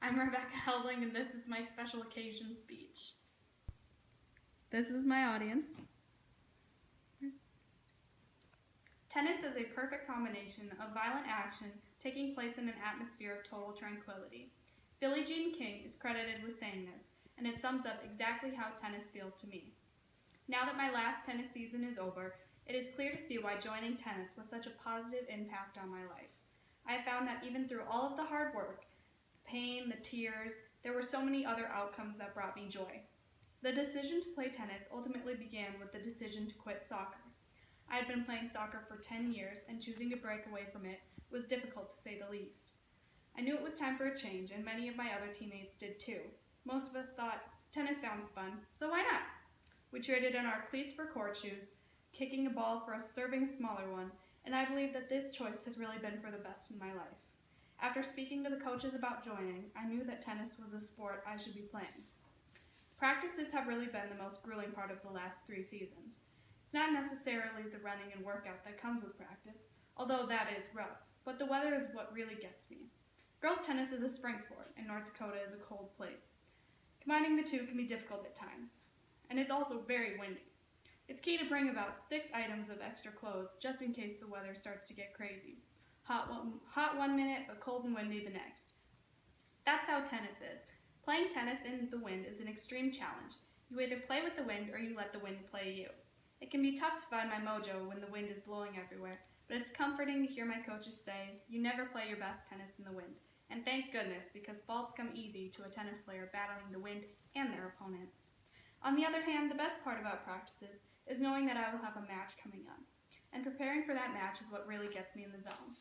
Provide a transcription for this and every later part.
I'm Rebecca Helbling, and this is my special occasion speech. This is my audience. Tennis is a perfect combination of violent action taking place in an atmosphere of total tranquility. Billie Jean King is credited with saying this, and it sums up exactly how tennis feels to me. Now that my last tennis season is over, it is clear to see why joining tennis was such a positive impact on my life. I have found that even through all of the hard work, the pain, the tears, there were so many other outcomes that brought me joy. The decision to play tennis ultimately began with the decision to quit soccer. I had been playing soccer for 10 years, and choosing to break away from it was difficult to say the least. I knew it was time for a change, and many of my other teammates did too. Most of us thought, tennis sounds fun, so why not? We traded in our cleats for court shoes, kicking a ball for serving a smaller one, and I believe that this choice has really been for the best in my life. After speaking to the coaches about joining, I knew that tennis was a sport I should be playing. Practices have really been the most grueling part of the last 3 seasons. It's not necessarily the running and workout that comes with practice, although that is rough, but the weather is what really gets me. Girls tennis is a spring sport, and North Dakota is a cold place. Combining the two can be difficult at times, and it's also very windy. It's key to bring about 6 items of extra clothes just in case the weather starts to get crazy. Hot one minute, but cold and windy the next. That's how tennis is. Playing tennis in the wind is an extreme challenge. You either play with the wind or you let the wind play you. It can be tough to find my mojo when the wind is blowing everywhere, but it's comforting to hear my coaches say, "You never play your best tennis in the wind." And thank goodness, because faults come easy to a tennis player battling the wind and their opponent. On the other hand, the best part about practices is knowing that I will have a match coming up. And preparing for that match is what really gets me in the zone.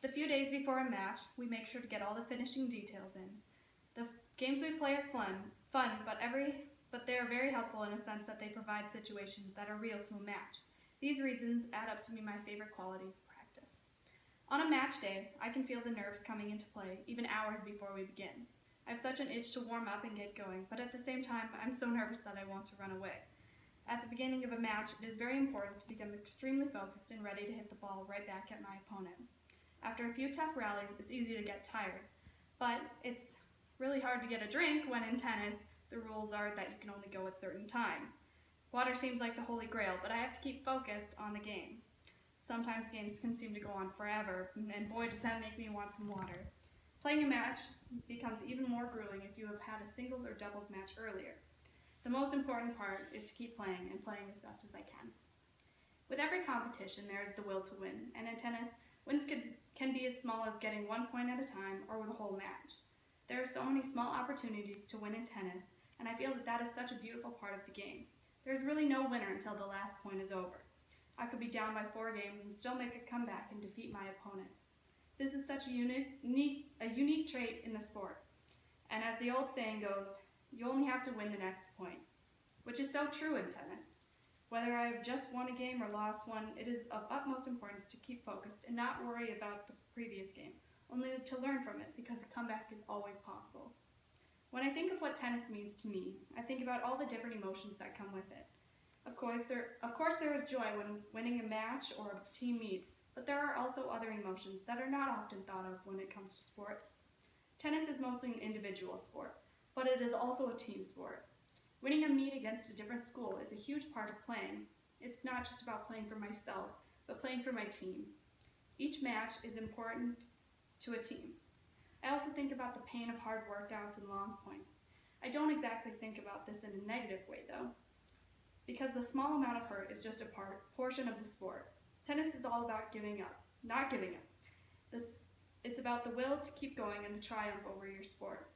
The few days before a match, we make sure to get all the finishing details in. The games we play are fun, but they are very helpful in a sense that they provide situations that are real to a match. These reasons add up to be my favorite qualities of practice. On a match day, I can feel the nerves coming into play even hours before we begin. I have such an itch to warm up and get going, but at the same time, I'm so nervous that I want to run away. At the beginning of a match, it is very important to become extremely focused and ready to hit the ball right back at my opponent. After a few tough rallies, it's easy to get tired, but it's really hard to get a drink when in tennis the rules are that you can only go at certain times. Water seems like the holy grail, but I have to keep focused on the game. Sometimes games can seem to go on forever, and boy does that make me want some water. Playing a match becomes even more grueling if you have had a singles or doubles match earlier. The most important part is to keep playing and playing as best as I can. With every competition, there is the will to win, and in tennis, wins can be as small as getting 1 point at a time or the whole match. There are so many small opportunities to win in tennis, and I feel that that is such a beautiful part of the game. There is really no winner until the last point is over. I could be down by 4 games and still make a comeback and defeat my opponent. This is such a unique trait in the sport. And as the old saying goes, you only have to win the next point, which is so true in tennis. Whether I have just won a game or lost one, it is of utmost importance to keep focused and not worry about the previous game, only to learn from it because a comeback is always possible. When I think of what tennis means to me, I think about all the different emotions that come with it. Of course, there is joy when winning a match or a team meet, but there are also other emotions that are not often thought of when it comes to sports. Tennis is mostly an individual sport, but it is also a team sport. Winning a meet against a different school is a huge part of playing. It's not just about playing for myself, but playing for my team. Each match is important to a team. I also think about the pain of hard workouts and long points. I don't exactly think about this in a negative way though, because the small amount of hurt is just a portion of the sport. Tennis is all about giving up, not giving up. It's about the will to keep going and the triumph over your sport.